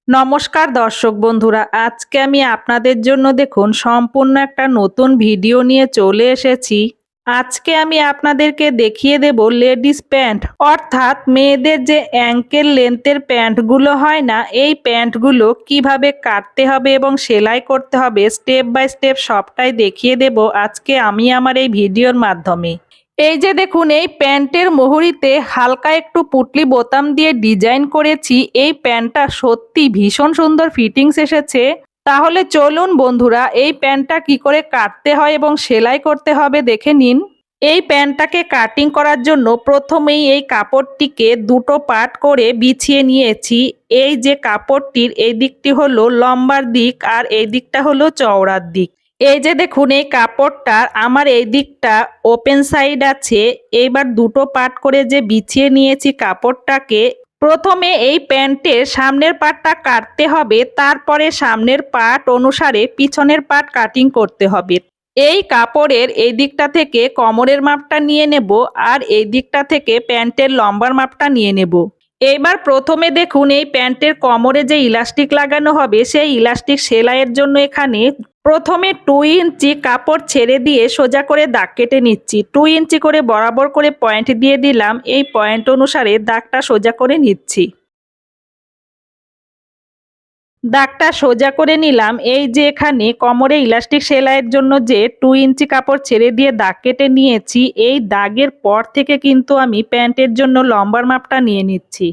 নমস্কার দর্শক বন্ধুরা, আজকে আমি আপনাদের জন্য দেখুন সম্পূর্ণ একটা নতুন ভিডিও নিয়ে চলে এসেছি। আজকে আমি আপনাদেরকে দেখিয়ে দেব লেডিস প্যান্ট, অর্থাৎ মেয়েদের যে অ্যাঙ্কেল লেন্থের প্যান্টগুলো হয় না, এই প্যান্টগুলো কিভাবে কাটতে হবে এবং সেলাই করতে হবে স্টেপ বাই স্টেপ সবটাই দেখিয়ে দেব আজকে আমি আমার এই ভিডিওর মাধ্যমে। এই যে দেখুন, এই প্যান্টের মুহুরিতে হালকা একটু পুটলি বোতাম দিয়ে ডিজাইন করেছি। এই প্যান্টটা সত্যি ভীষণ সুন্দর ফিটিংস এসেছে। তাহলে চলুন বন্ধুরা, এই প্যান্টটা কি করে কাটতে হয় এবং সেলাই করতে হবে দেখে নিন। এই প্যান্টটাকে কাটিং করার জন্য প্রথমেই এই কাপড়টিকে দুটো পার্ট করে বিছিয়ে নিয়েছি। এই যে কাপড়টির এই দিকটি হলো লম্বার দিক আর এই দিকটা হলো চওড়ার দিক। এই যে দেখুন, এই কাপড়টার আমার এই দিকটা ওপেন সাইড আছে। এইবার দুটো পার্ট করে যে বিছিয়ে নিয়েছি কাপড়টাকে, প্রথমে এই প্যান্টের সামনের পার্টটা কাটতে হবে, তারপরে সামনের পার্ট অনুসারে পিছনের পার্ট কাটিং করতে হবে। এই কাপড়ের এই দিকটা থেকে কোমরের মাপটা নিয়ে নেব আর এই দিকটা থেকে প্যান্টের লম্বার মাপটা নিয়ে নেব। এইবার প্রথমে দেখুন, এই প্যান্টের কোমরে যে ইলাস্টিক লাগানো হবে সেই ইলাস্টিক সেলাইয়ের জন্য এখানে প্রথমে 2 ইঞ্চি কাপড় ছেড়ে দিয়ে সোজা করে দাগ কেটে নিচ্ছি। 2 ইঞ্চি করে বরাবর করে পয়েন্ট দিয়ে দিলাম। এই পয়েন্ট অনুসারে দাগটা সোজা করে নিচ্ছি। দাগটা সোজা করে নিলাম। এই যে এখানে কোমরে ইলাস্টিক সেলাইয়ের জন্য যে 2 ইঞ্চি কাপড় ছেড়ে দিয়ে দাগ কেটে নিয়েছি, এই দাগের পর থেকে কিন্তু আমি প্যান্টের জন্য লম্বার মাপটা নিয়ে নিচ্ছি।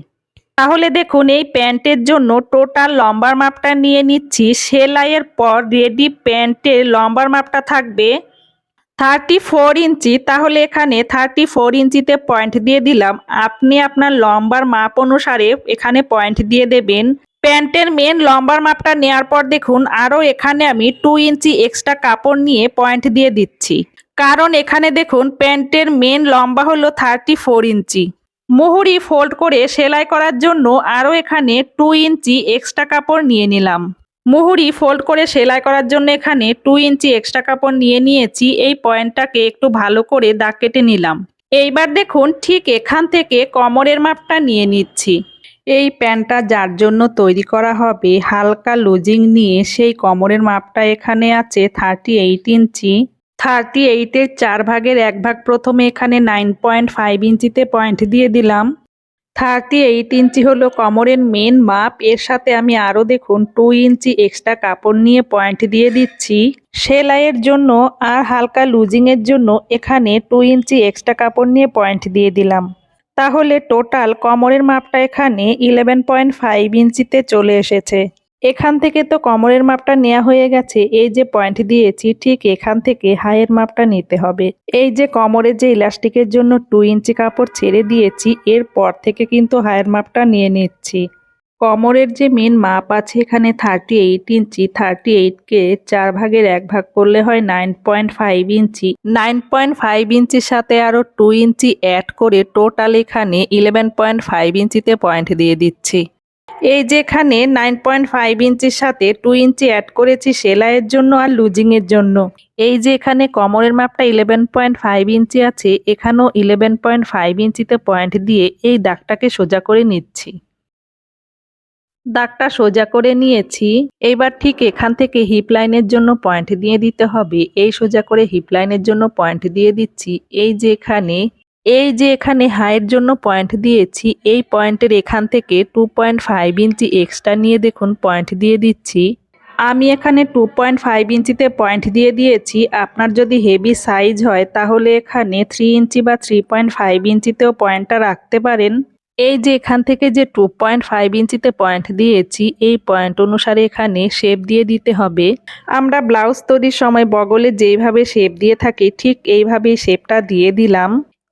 তাহলে দেখুন, এই প্যান্টের জন্য টোটাল লম্বার মাপটা নিয়ে নিচ্ছি। সেলাইয়ের পর রেডি প্যান্টের লম্বার মাপটা থাকবে 34 ইঞ্চি। তাহলে এখানে 34 ইঞ্চিতে পয়েন্ট দিয়ে দিলাম। আপনি আপনার লম্বার মাপ অনুসারে এখানে পয়েন্ট দিয়ে দেবেন। প্যান্টের মেন লম্বার মাপটা নেওয়ার পর দেখুন, আরও এখানে আমি 2 ইঞ্চি এক্সট্রা কাপড় নিয়ে পয়েন্ট দিয়ে দিচ্ছি। কারণ এখানে দেখুন, প্যান্টের মেন লম্বা হলো 34 ইঞ্চি। মুহুরি ফোল্ড করে সেলাই করার জন্য আরও এখানে 2 ইঞ্চি এক্সট্রা কাপড় নিয়ে নিলাম। মুহুরি ফোল্ড করে সেলাই করার জন্য এখানে 2 ইঞ্চি এক্সট্রা কাপড় নিয়ে নিয়েছি। এই পয়েন্টটাকে একটু ভালো করে দাগ কেটে নিলাম। এইবার দেখুন, ঠিক এখান থেকে কোমরের মাপটা নিয়ে নিচ্ছি। এই প্যান্টটা যার জন্য তৈরি করা হবে হালকা লুজিং নিয়ে সেই কোমরের মাপটা এখানে আছে 38 ইঞ্চি। 38-এর 4 ভাগের 1 ভাগ প্রথমে এখানে 9.5 ইঞ্চিতে পয়েন্ট দিয়ে দিলাম। 38 ইঞ্চি হলো কোমরের মেন মাপ। এর সাথে আমি আরও দেখুন 2 ইঞ্চি এক্সট্রা কাপড় নিয়ে পয়েন্ট দিয়ে দিচ্ছি। সেলাইয়ের জন্য আর হালকা লুজিংয়ের জন্য এখানে 2 ইঞ্চি এক্সট্রা কাপড় নিয়ে পয়েন্ট দিয়ে দিলাম। তাহলে টোটাল কোমরের মাপটা এখানে 11.5 ইঞ্চিতে চলে এসেছে। এখান থেকে তো কোমরের মাপটা নেওয়া হয়ে গেছে। এই যে পয়েন্ট দিয়েছি ঠিক এখান থেকে হাইয়ের মাপটা নিতে হবে। এই যে কোমরের যে ইলাস্টিকের জন্য 2 ইঞ্চি কাপড় ছেড়ে দিয়েছি, এরপর থেকে কিন্তু হাইয়ের মাপটা নিয়ে নিচ্ছি। কোমরের যে মেন মাপ আছে এখানে 38 ইঞ্চি। 38কে 4 ভাগের 1 ভাগ করলে হয় 9.5 ইঞ্চি। 9.5 ইঞ্চির সাথে আরও 2 ইঞ্চি অ্যাড করে টোটাল এখানে 11.5 ইঞ্চিতে পয়েন্ট দিয়ে দিচ্ছি। এই যে এখানে 9.5 ইঞ্চির সাথে 2 ইঞ্চি অ্যাড করেছি সেলাইয়ের জন্য আর লুজিংয়ের জন্য। এই যে এখানে কোমরের মাপটা 11.5 ইঞ্চি আছে, এখানেও 11.5 ইঞ্চিতে পয়েন্ট দিয়ে এই দাগটাকে সোজা করে নিচ্ছি। দাগটা সোজা করে নিয়েছি। এইবার ঠিক এখান থেকে হিপ লাইনের জন্য পয়েন্ট দিয়ে দিতে হবে। এই সোজা করে হিপ লাইনের জন্য পয়েন্ট দিয়ে দিচ্ছি। এই যে এখানে হাইয়ের জন্য পয়েন্ট দিয়েছি, এই পয়েন্টের এখান থেকে 2.5 ইঞ্চি এক্সট্রা নিয়ে দেখুন পয়েন্ট দিয়ে দিচ্ছি। আমি এখানে 2.5 ইঞ্চিতে পয়েন্ট দিয়ে দিয়েছি। আপনার যদি হেভি সাইজ হয় তাহলে এখানে 3 ইঞ্চি বা 3.5 ইঞ্চিতেও পয়েন্টটা রাখতে পারেন। এই যে এখান থেকে যে 2.5 ইঞ্চিতে পয়েন্ট দিয়েছি, এই পয়েন্ট অনুসারে এখানে শেপ দিয়ে দিতে হবে। আমরা ব্লাউজ তৈরির সময় বগলে যেইভাবে শেপ দিয়ে থাকি ঠিক এইভাবেই শেপটা দিয়ে দিলাম।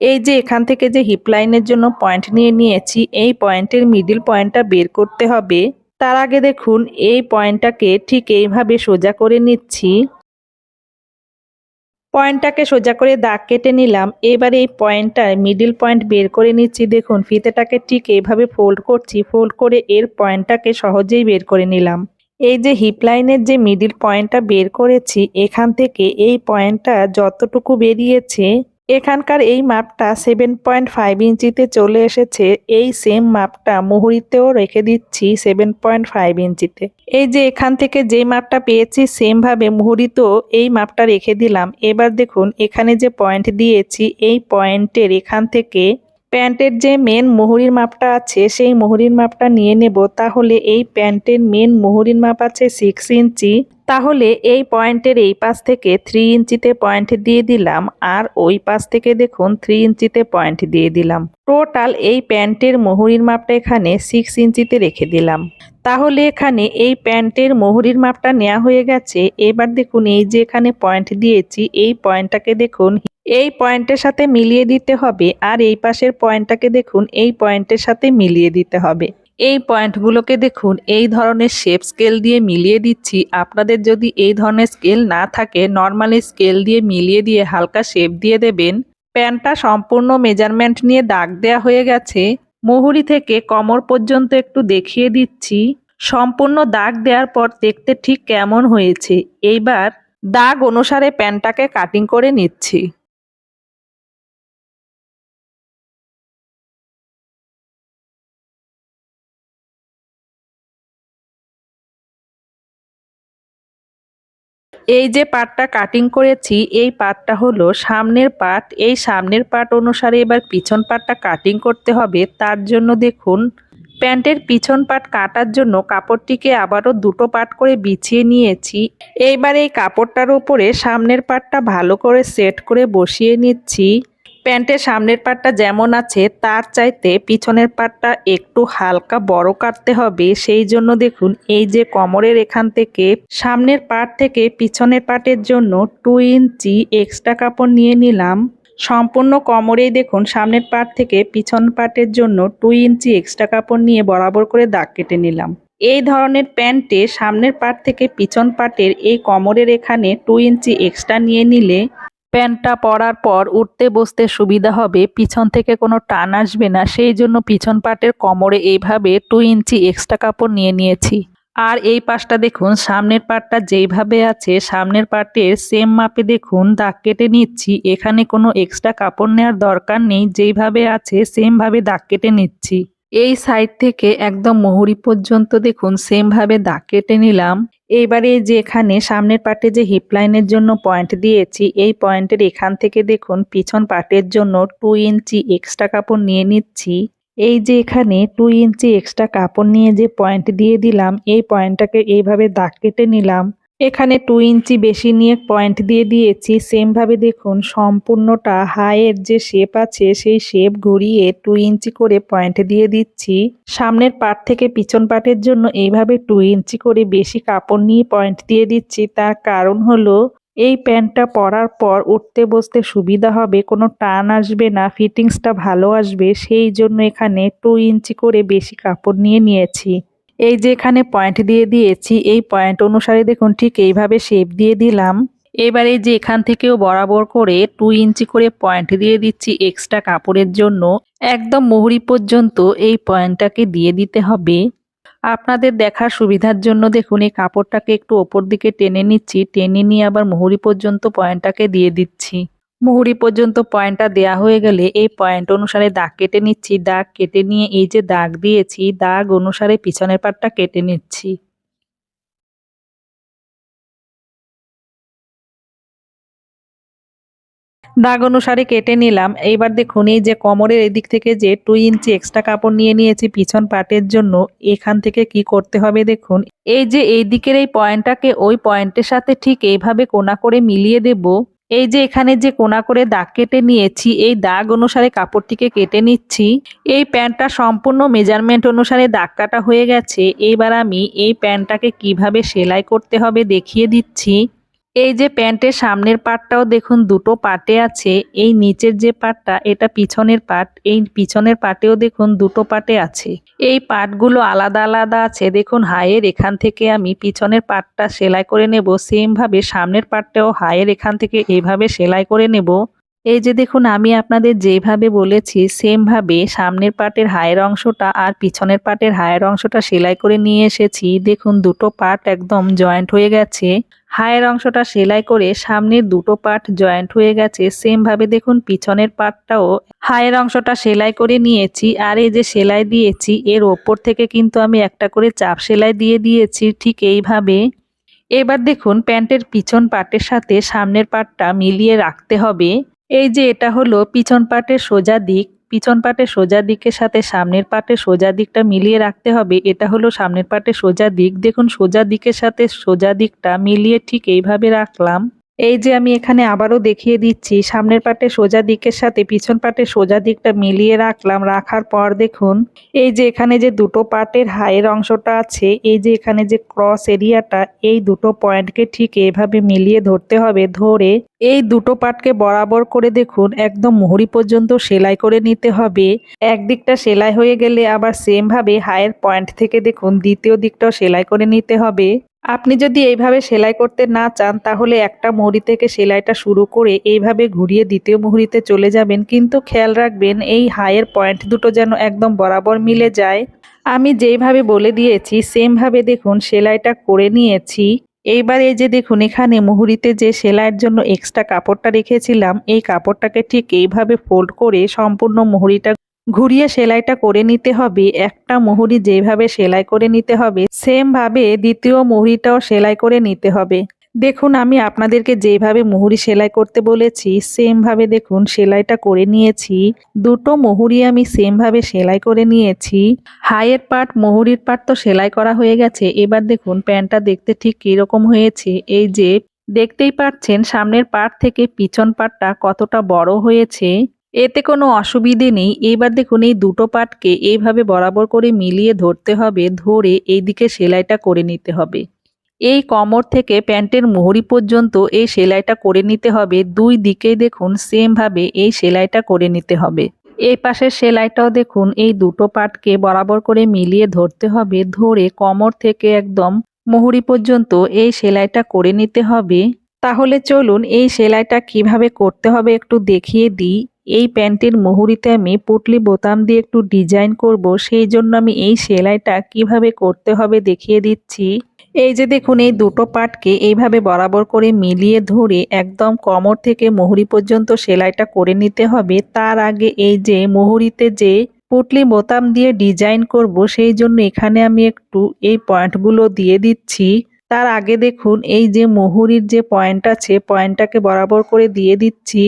এই যে এখান থেকে যে হিপ লাইনের জন্য পয়েন্ট নিয়ে নিয়েছি, এই পয়েন্টের মিডিল পয়েন্টটা বের করতে হবে। তার আগে দেখুন, এই পয়েন্টটাকে ঠিক এইভাবে সোজা করে নিচ্ছি। পয়েন্টটাকে সোজা করে দাগ কেটে নিলাম। এবার এই পয়েন্টটার মিডিল পয়েন্ট বের করে নিচ্ছি। দেখুন, ফিতেটাকে ঠিক এইভাবে ফোল্ড করছি। ফোল্ড করে এর পয়েন্টটাকে সহজেই বের করে নিলাম। এই যে হিপ লাইনের যে মিডিল পয়েন্টটা বের করেছি, এখান থেকে এই পয়েন্টটা যতটুকু বেরিয়েছে এখানকার এই মাপটা 7.5 ইঞ্চিতে চলে এসেছে। এই সেম মাপটা মুহুরিতেও রেখে দিচ্ছি 7.5 ইঞ্চিতে। এই যে এখান থেকে যে মাপটা পেয়েছি সেম ভাবে মুহুরিতেও এই মাপটা রেখে দিলাম। এবার দেখুন এখানে যে পয়েন্ট দিয়েছি এই পয়েন্টের এখান থেকে প্যান্টের যে মেন মুহুরির মাপটা আছে সেই মুহুরির মাপটা নিয়ে নেব। তাহলে এই প্যান্টের মেন মুহুরির মাপ আছে 6 ইঞ্চি। তাহলে এই পয়েন্টের এই পাশ থেকে 3 ইঞ্চিতে পয়েন্ট দিয়ে দিলাম আর ওই পাশ থেকে দেখুন 3 ইঞ্চিতে পয়েন্ট দিয়ে দিলাম। টোটাল এই প্যান্টের মুহুরির মাপটা এখানে 6 ইঞ্চিতে রেখে দিলাম। তাহলে এখানে এই প্যান্টের মুহুরির মাপটা নেওয়া হয়ে গেছে। এবার দেখুন এই যে এখানে পয়েন্ট দিয়েছি এই পয়েন্টটাকে দেখুন এই পয়েন্টের সাথে মিলিয়ে দিতে হবে আর এই পাশের পয়েন্টটাকে দেখুন এই পয়েন্টের সাথে মিলিয়ে দিতে হবে। এই পয়েন্টগুলোকে দেখুন এই ধরনের শেপ স্কেল দিয়ে মিলিয়ে দিচ্ছি। আপনাদের যদি এই ধরনের স্কেল না থাকে নর্মালি স্কেল দিয়ে মিলিয়ে দিয়ে হালকা শেপ দিয়ে দেবেন। প্যান্টটা সম্পূর্ণ মেজারমেন্ট নিয়ে দাগ দেওয়া হয়ে গেছে। মুহুরি থেকে কোমর পর্যন্ত একটু দেখিয়ে দিচ্ছি সম্পূর্ণ দাগ দেওয়ার পর দেখতে ঠিক কেমন হয়েছে। এইবার দাগ অনুসারে প্যান্টটাকে কাটিং করে নিচ্ছি। এই যে পার্টটা কাটিং করেছি এই পার্টটা হলো সামনের পার্ট। এই সামনের পার্ট অনুসারে এবার পিছন পার্টটা কাটিং করতে হবে। তার জন্য দেখুন প্যান্টের পিছন পার্ট কাটার জন্য কাপড়টিকে আবারও দুটো পার্ট করে বিছিয়ে নিয়েছি। এইবার এই কাপড়টার উপরে সামনের পার্টটা ভালো করে সেট করে বসিয়ে নিচ্ছি। প্যান্টের সামনের পার্টটা যেমন আছে তার চাইতে পিছনের পার্টটা একটু হালকা বড় কাটতে হবে। সেই জন্য দেখুন এই যে কোমরের এখান থেকে সামনের পার্ট থেকে পিছনের পার্টের জন্য 2 ইঞ্চি এক্সট্রা কাপড় নিয়ে নিলাম। সম্পূর্ণ কোমরেই দেখুন সামনের পার্ট থেকে পিছন পার্টের জন্য 2 ইঞ্চি এক্সট্রা কাপড় নিয়ে বরাবর করে দাগ কেটে নিলাম। এই ধরনের প্যান্টে সামনের পার্ট থেকে পিছন পার্টের এই কোমরের এখানে 2 ইঞ্চি এক্সট্রা নিয়ে নিলে প্যান্টটা পরার পর উঠতে বসতে সুবিধা হবে, পিছন থেকে কোনো টান আসবে না। সেই জন্য পিছন পার্টের কোমরে এইভাবে 2 ইঞ্চি এক্সট্রা কাপড় নিয়ে নিয়েছি। আর এই পাশটা দেখুন সামনের পার্টটা যেইভাবে আছে সামনের পার্টের সেম মাপে দেখুন দাগ কেটে নিচ্ছি। এখানে কোনো এক্সট্রা কাপড় নেওয়ার দরকার নেই, যেইভাবে আছে সেম ভাবে দাগ কেটে নিচ্ছি। এই সাইড থেকে একদম মুহুরি পর্যন্ত দেখুন সেম ভাবে দাগ কেটে নিলাম। এইবারে যে এখানে সামনের পার্টে যে হিপ লাইনের জন্য পয়েন্ট দিয়েছি এই পয়েন্টের এখান থেকে দেখুন পিছন পার্টের জন্য 2 ইঞ্চি এক্সট্রা কাপড় নিয়ে নিচ্ছি। এই যে এখানে 2 ইঞ্চি এক্সট্রা কাপড় নিয়ে যে পয়েন্ট দিয়ে দিলাম এই পয়েন্টটাকে এইভাবে দাগ কেটে নিলাম। এখানে 2 ইঞ্চি বেশি নিয়ে পয়েন্ট দিয়ে দিয়েছি। সেম ভাবে দেখুন সম্পূর্ণটা হাইয়ের যে শেপ আছে সেই শেপ ঘুরিয়ে 2 ইঞ্চি করে পয়েন্ট দিয়ে দিচ্ছি। সামনের পার্ট থেকে পিছন পার্টের জন্য এইভাবে 2 ইঞ্চি করে বেশি কাপড় নিয়ে পয়েন্ট দিয়ে দিচ্ছি। তার কারণ হলো এই প্যান্টটা পরার পর উঠতে বসতে সুবিধা হবে, কোনো টান আসবে না, ফিটিংসটা ভালো আসবে। সেই জন্য এখানে 2 ইঞ্চি করে বেশি কাপড় নিয়ে নিয়েছি। এই যে এখানে পয়েন্ট দিয়ে দিয়েছি এই পয়েন্ট অনুসারে দেখুন ঠিক এইভাবে শেপ দিয়ে দিলাম। এবারে যে এখান থেকেও বরাবর করে 2 ইঞ্চি করে পয়েন্ট দিয়ে দিচ্ছি এক্সট্রা কাপড়ের জন্য। একদম মুহুরি পর্যন্ত এই পয়েন্টটাকে দিয়ে দিতে হবে। আপনাদের দেখার সুবিধার জন্য দেখুন এই কাপড়টাকে একটু ওপর দিকে টেনে নিচ্ছি, টেনে নিয়ে আবার মুহুরি পর্যন্ত পয়েন্টটাকে দিয়ে দিচ্ছি। মুহুরি পর্যন্ত পয়েন্টটা দেয়া হয়ে গেলে এই পয়েন্ট অনুসারে দাগ কেটে নিচ্ছি। দাগ কেটে নিয়ে এই যে দাগ দিয়েছি দাগ অনুসারে পিছনের পাটটা কেটে নিচ্ছি। দাগ অনুসারে কেটে নিলাম। এইবার দেখুন এই যে কোমরের এদিক থেকে যে 2 ইঞ্চি এক্সট্রা কাপড় নিয়ে নিয়েছি পিছন পাটের জন্য, এখান থেকে কি করতে হবে দেখুন এই যে এই দিকের এই পয়েন্টটাকে ওই পয়েন্টের সাথে ঠিক এইভাবে কোনা করে মিলিয়ে দেব। এই যে এখানে যে কোনা করে দাগ কেটে নিয়েছি এই দাগ অনুসারে কাপড়টিকে কেটে নিচ্ছি। এই প্যান্টটা সম্পূর্ণ মেজারমেন্ট অনুসারে দাগ কাটা হয়ে গেছে। এইবার আমি এই প্যান্টটাকে কিভাবে সেলাই করতে হবে দেখিয়ে দিচ্ছি। এই যে প্যান্টের সামনের পার্টটাও দেখুন দুটো পার্টে আছে। এই নিচের যে পার্টটা এটা পিছনের পার্ট, এই পিছনের পার্টেও দেখুন দুটো পার্টে আছে। এই পার্টগুলো আলাদা আলাদা আছে। দেখুন হাইয়ের এখান থেকে আমি পিছনের পার্টটা সেলাই করে নেব, সেম ভাবে সামনের পার্টটাও হাইয়ের এখান থেকে এইভাবে সেলাই করে নেব। এই যে দেখুন আমি আপনাদের যেভাবে বলেছি সেম ভাবে সামনের পার্টের হায়ের অংশটা আর পিছনের পার্টের হায়ের অংশটা সেলাই করে নিয়ে এসেছি। দেখুন দুটো পার্ট একদম জয়েন্ট হয়ে গেছে। হায়ের অংশটা সেলাই করে সামনের দুটো পার্ট জয়েন্ট হয়ে গেছে। সেম ভাবে দেখুন পিছনের পার্টটাও হায়ের অংশটা সেলাই করে নিয়েছি। আর এই যে সেলাই দিয়েছি এর ওপর থেকে কিন্তু আমি একটা করে চাপ সেলাই দিয়ে দিয়েছি ঠিক এইভাবে। এবার দেখুন প্যান্টের পিছন পার্টের সাথে সামনের পার্টটা মিলিয়ে রাখতে হবে। এই যে এটা হলো পিছন পার্টের সোজা দিক, পিছন পার্টের সোজা দিকের সাথে সামনের পার্টের সোজা দিকটা মিলিয়ে রাখতে হবে। এটা হলো সামনের পার্টের সোজা দিক। দেখুন সোজা দিকের সাথে সোজা দিকটা মিলিয়ে ঠিক এইভাবে রাখলাম। এই যে আমি এখানে আবারও দেখিয়ে দিচ্ছি সামনের পার্টের সোজা দিকের সাথে পিছন পার্টের সোজা দিকটা মিলিয়ে রাখলাম। রাখার পর দেখুন এই যে এখানে যে দুটো পার্টের হায়ের অংশটা আছে, এই যে এখানে যে ক্রস এরিয়াটা, এই দুটো পয়েন্টকে ঠিক এভাবে মিলিয়ে ধরতে হবে। ধরে এই দুটো পার্টকে বরাবর করে দেখুন একদম মুহুরি পর্যন্ত সেলাই করে নিতে হবে। একদিকটা সেলাই হয়ে গেলে আবার সেম ভাবে হায়ের পয়েন্ট থেকে দেখুন দ্বিতীয় দিকটাও সেলাই করে নিতে হবে। আপনি যদি এইভাবে সেলাই করতে না চান তাহলে একটা মুহুরি থেকে সেলাইটা শুরু করে এইভাবে ঘুরিয়ে দ্বিতীয় মুহুরিতে চলে যাবেন, কিন্তু খেয়াল রাখবেন এই হায়ের পয়েন্ট দুটো যেন একদম বরাবর মিলে যায়। আমি যেইভাবে বলে দিয়েছি সেম ভাবে দেখুন সেলাইটা করে নিয়েছি। এইবার এই যে দেখুন এখানে মুহুরিতে যে সেলাইয়ের জন্য এক্সট্রা কাপড়টা রেখেছিলাম, এই কাপড়টাকে ঠিক এইভাবে ফোল্ড করে সম্পূর্ণ মুহুরিটা ঘুরিয়ে সেলাইটা করে নিতে হবে। একটা মুহুরি যেভাবে সেলাই করে নিতে হবে সেম ভাবে দ্বিতীয় মুহুরিটাও সেলাই করে নিতে হবে। দেখুন আমি আপনাদেরকে যেভাবে মুহুরি সেলাই করতে বলেছি সেম ভাবে দেখুন সেলাইটা করে নিয়েছি। দুটো মুহুরি আমি সেম ভাবে সেলাই করে নিয়েছি। হাইয়ের পার্ট মুহুরির পার্ট তো সেলাই করা হয়ে গেছে। এবার দেখুন প্যান্টটা দেখতে ঠিক কিরকম হয়েছে। এই যে দেখতেই পাচ্ছেন সামনের পার্ট থেকে পিছন পার্টটা কতটা বড় হয়েছে। এতে কোনো অসুবিধে নেই। এইবার দেখুন এই দুটো পার্টকে এইভাবে বরাবর করে মিলিয়ে ধরতে হবে। ধরে এইদিকে সেলাইটা করে নিতে হবে। এই কোমর থেকে প্যান্টের মুহুরি পর্যন্ত এই সেলাইটা করে নিতে হবে। দুই দিকেই দেখুন সেম ভাবে এই সেলাইটা করে নিতে হবে। এই পাশের সেলাইটাও দেখুন এই দুটো পার্টকে বরাবর করে মিলিয়ে ধরতে হবে। ধরে কোমর থেকে একদম মুহুরি পর্যন্ত এই সেলাইটা করে নিতে হবে। তাহলে চলুন এই সেলাইটা কিভাবে করতে হবে একটু দেখিয়ে দিই। এই প্যান্টের মুহুরিতে আমি পুটলি বোতাম দিয়ে একটু ডিজাইন করব, সেই জন্য আমি এই সেলাইটা কিভাবে করতে হবে দেখিয়ে দিচ্ছি। এই যে দেখুন এই দুটো পার্টকে এইভাবে বরাবর করে মিলিয়ে ধরে একদম কোমর থেকে মুহুরি পর্যন্ত সেলাইটা করে নিতে হবে। তার আগে এই যে মুহুরিতে যে পুটলি বোতাম দিয়ে ডিজাইন করব, সেই জন্য এখানে আমি একটু এই পয়েন্টগুলো দিয়ে দিচ্ছি। তার আগে দেখুন এই যে মুহুরির যে পয়েন্ট আছে পয়েন্টটাকে বরাবর করে দিয়ে দিচ্ছি।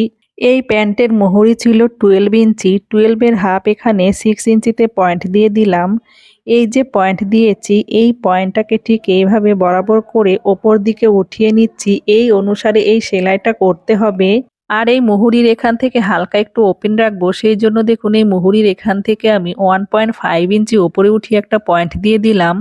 এই প্যান্টের মুহুরি ছিল 12 ইঞ্চি, 12-এর হাফ এখানে 6 ইঞ্চিতে পয়েন্ট দিয়ে দিলাম। এই যে পয়েন্ট দিয়েছি এই পয়েন্টটাকে ঠিক এইভাবে বরাবর করে ওপর দিকে উঠিয়ে নিচ্ছি। এই অনুসারে এই সেলাইটা করতে হবে। আর এই মুহুরির এখান থেকে হালকা একটু ওপেন রাখবো, সেই জন্য দেখুন এই মুহুরির এখান থেকে আমি 1.5 ইঞ্চি ওপরে উঠিয়ে একটা পয়েন্ট দিয়ে দিলাম।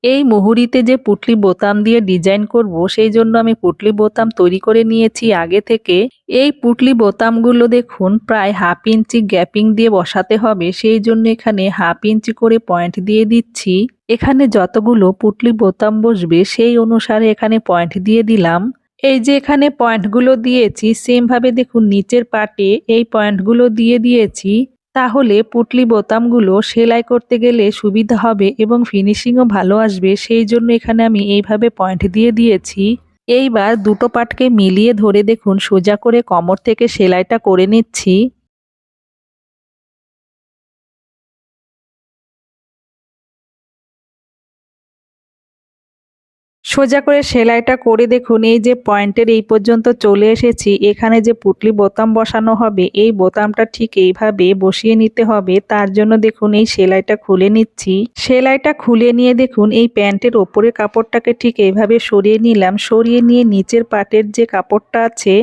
এই মুহুরিতে যে পুটলি বোতাম দিয়ে ডিজাইন করব, সেই জন্য আমি পুটলি বোতাম তৈরি করে নিয়েছি আগে থেকে। এই পুটলি বোতামগুলো দেখুন প্রায় হাফ ইঞ্চি গ্যাপিং দিয়ে বসাতে হবে, সেই জন্য এখানে হাফ ইঞ্চি করে পয়েন্ট দিয়ে দিচ্ছি। এখানে যতগুলো পুটলি বোতাম বসবে সেই অনুসারে এখানে পয়েন্ট দিয়ে দিলাম। এই যে এখানে পয়েন্টগুলো দিয়েছি সেম ভাবে দেখুন নিচের পাটে এই পয়েন্টগুলো দিয়ে দিয়েছি। তাহলে পুটলি বোতামগুলো সেলাই করতে গেলে সুবিধা হবে এবং ফিনিশিংও ভালো আসবে, সেই জন্য এখানে আমি এইভাবে পয়েন্ট দিয়ে দিয়েছি। এইবার দুটো পাটকে মিলিয়ে ধরে দেখুন সোজা করে কোমর থেকে সেলাইটা করে নিচ্ছি। সোজা করে সেলাইটা করে দেখুন এই যে পয়েন্টের এই পর্যন্ত চলে এসেছি। এখানে যে পুটলি বোতাম বসানো হবে এই বোতামটা ঠিক এইভাবে বসিয়ে নিতে হবে। তার জন্য দেখুন এই সেলাইটা খুলে নিচ্ছি। সেলাইটা খুলে নিয়ে দেখুন এই প্যান্টের ওপরের কাপড়টাকে ঠিক এইভাবে সরিয়ে নিলাম। সরিয়ে নিয়ে নিচের পাটের যে কাপড়টা আছে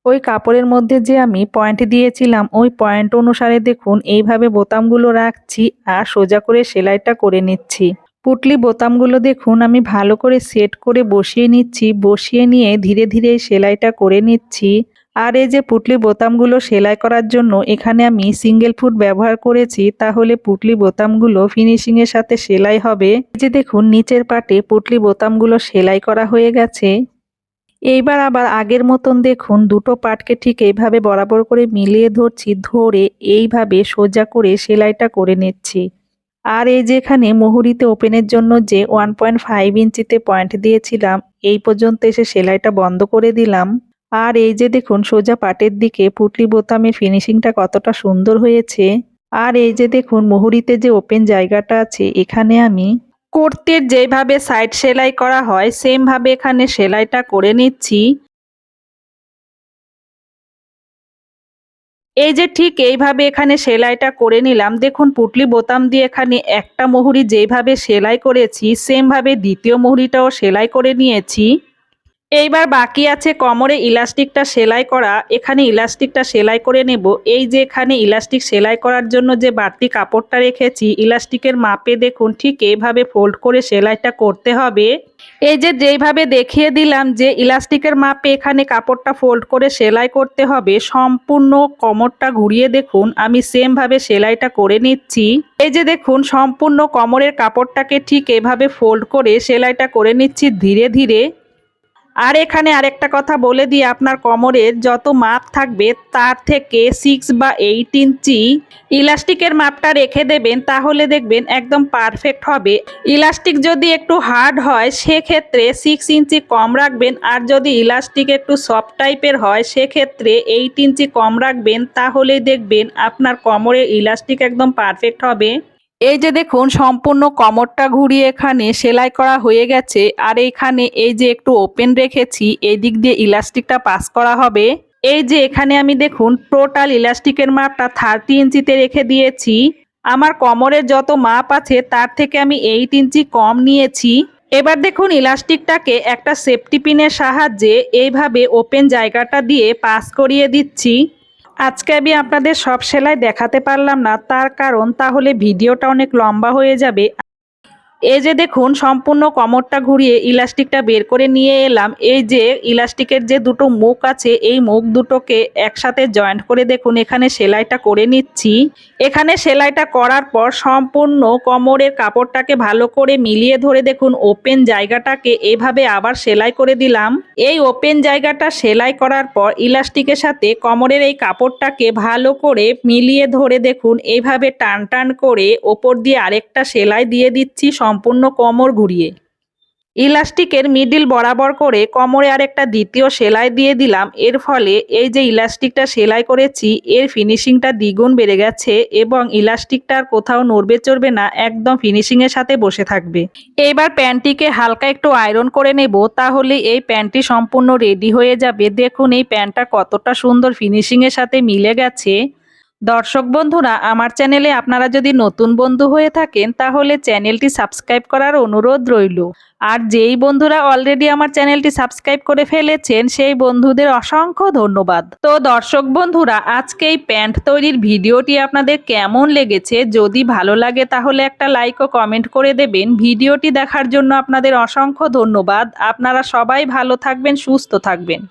ওই কাপড়ের মধ্যে যে আমি পয়েন্ট দিয়েছিলাম ওই পয়েন্ট অনুসারে দেখুন এইভাবে বোতামগুলো রাখছি আর সোজা করে সেলাইটা করে নিচ্ছি। পুটলি বোতামগুলো দেখুন আমি ভালো করে সেট করে বসিয়ে নিচ্ছি। বসিয়ে নিয়ে ধীরে ধীরে সেলাইটা করে নিচ্ছি। আর এই যে পুটলি বোতামগুলো সেলাই করার জন্য এখানে আমি সিঙ্গেল ফুট ব্যবহার করেছি, তাহলে পুটলি বোতামগুলো ফিনিশিং এর সাথে সেলাই হবে। এই যে দেখুন নিচের পাটে পুটলি বোতামগুলো সেলাই করা হয়ে গেছে। এইবার আবার আগের মতন দেখুন দুটো পাটকে ঠিক এইভাবে বরাবর করে মিলিয়ে ধরছি, ধরে এইভাবে সোজা করে সেলাইটা করে নিচ্ছি। আর এই যে এখানে মুহুরিতে ওপেনের জন্য যে 1.5 ইঞ্চিতে পয়েন্ট দিয়েছিলাম, এই পর্যন্ত এসে সেলাইটা বন্ধ করে দিলাম। আর এই যে দেখুন সোজা পাটের দিকে পুটলি বোতামের ফিনিশিংটা কতটা সুন্দর হয়েছে। আর এই যে দেখুন মুহুরিতে যে ওপেন জায়গাটা আছে, এখানে আমি কুর্তির যেভাবে সাইড সেলাই করা হয় সেম ভাবে এখানে সেলাইটা করে নিচ্ছি। এই যে ঠিক এইভাবে এখানে সেলাইটা করে নিলাম। দেখুন পুটলি বোতাম দিয়ে এখানে একটা মুহুরি যেইভাবে সেলাই করেছি সেম ভাবে দ্বিতীয় মুহুরিটাও সেলাই করে নিয়েছি। এইবার বাকি আছে কোমরে ইলাস্টিকটা সেলাই করা। এখানে ইলাস্টিকটা সেলাই করে নেব। এই যে এখানে ইলাস্টিক সেলাই করার জন্য যে বাড়তি কাপড়টা রেখেছি, ইলাস্টিকের মাপে দেখুন ঠিক এইভাবে ফোল্ড করে সেলাইটা করতে হবে। এই যে যেইভাবে দেখিয়ে দিলাম যে ইলাস্টিকের মাপে এখানে কাপড়টা ফোল্ড করে সেলাই করতে হবে, সম্পূর্ণ কোমরটা ঘুরিয়ে দেখুন আমি সেম ভাবে সেলাইটা করে নিচ্ছি। এই যে দেখুন সম্পূর্ণ কোমরের কাপড়টাকে ঠিক এভাবে ফোল্ড করে সেলাইটা করে নিচ্ছি ধীরে ধীরে। আর এখানে আরেকটা কথা বলে দিই, আপনার কোমরের যত মাপ থাকবে তার থেকে 6 বা 8 ইঞ্চি ইলাস্টিকের মাপটা রেখে দেবেন, তাহলে দেখবেন একদম পারফেক্ট হবে। ইলাস্টিক যদি একটু হার্ড হয় সেক্ষেত্রে 6 ইঞ্চি কম রাখবেন, আর যদি ইলাস্টিক একটু সফট টাইপের হয় সেক্ষেত্রে 8 ইঞ্চি কম রাখবেন, তাহলেই দেখবেন আপনার কোমরের ইলাস্টিক একদম পারফেক্ট হবে। এই যে দেখুন সম্পূর্ণ কোমরটা ঘুরিয়ে এখানে সেলাই করা হয়ে গেছে। আর এইখানে এই যে একটু ওপেন রেখেছি, এই দিক দিয়ে ইলাস্টিকটা পাস করা হবে। এই যে এখানে আমি দেখুন টোটাল ইলাস্টিকের মাপটা 30 ইঞ্চিতে রেখে দিয়েছি। আমার কোমরের যত মাপ আছে তার থেকে আমি 8 ইঞ্চি কম নিয়েছি। এবার দেখুন ইলাস্টিকটাকে একটা সেফটি পিনের সাহায্যে এইভাবে ওপেন জায়গাটা দিয়ে পাস করিয়ে দিচ্ছি। আজকে আমি আপনাদের সব সেলাই দেখাতে পারলাম না, তার কারণ তাহলে ভিডিওটা অনেক লম্বা হয়ে যাবে। এই যে দেখুন সম্পূর্ণ কোমরটা ঘুরিয়ে ইলাস্টিকটা বের করে নিয়ে এলাম। এই যে ইলাস্টিকের যে দুটো মুখ আছে এই মুখ দুটোকে একসাথে জয়েন্ট করে দেখুন এখানে সেলাইটা করে নিচ্ছি। এখানে সেলাইটা করার পর সম্পূর্ণ কোমরের কাপড়টাকে ভালো করে মিলিয়ে ধরে দেখুন ওপেন জায়গাটাকে এভাবে আবার সেলাই করে দিলাম। এই ওপেন জায়গাটা সেলাই করার পর ইলাস্টিকের সাথে কোমরের এই কাপড়টাকে ভালো করে মিলিয়ে ধরে দেখুন এইভাবে টান টান করে ওপর দিয়ে আরেকটা সেলাই দিয়ে দিচ্ছি সম্পূর্ণ কোমর ঘুরিয়ে। ইলাস্টিকের মিডিল বরাবর করে কোমরে আরেকটা দ্বিতীয় সেলাই দিয়ে দিলাম। এর ফলে এই যে ইলাস্টিকটা সেলাই করেছি এর ফিনিশিংটা দ্বিগুণ বেড়ে গেছে এবং ইলাস্টিকটা আর কোথাও নড়বে চড়বে না, একদম ফিনিশিংয়ের সাথে বসে থাকবে। এবার প্যান্টটিকে হালকা একটু আয়রন করে নেব, তাহলে এই প্যান্টটি সম্পূর্ণ রেডি হয়ে যাবে। দেখুন এই প্যান্টটা কতটা সুন্দর ফিনিশিংয়ের সাথে মিলে গেছে। দর্শক বন্ধুরা, আমার চ্যানেলে আপনারা যদি নতুন বন্ধু হয়ে থাকেন তাহলে চ্যানেলটি সাবস্ক্রাইব করার অনুরোধ রইল। আর যেই বন্ধুরা অলরেডি আমার চ্যানেলটি সাবস্ক্রাইব করে ফেলেছেন সেই বন্ধুদের অসংখ্য ধন্যবাদ। তো দর্শক বন্ধুরা, আজকে এই প্যান্ট তৈরির ভিডিওটি আপনাদের কেমন লেগেছে, যদি ভালো লাগে তাহলে একটা লাইক ও কমেন্ট করে দেবেন। ভিডিওটি দেখার জন্য আপনাদের অসংখ্য ধন্যবাদ। আপনারা সবাই ভালো থাকবেন, সুস্থ থাকবেন।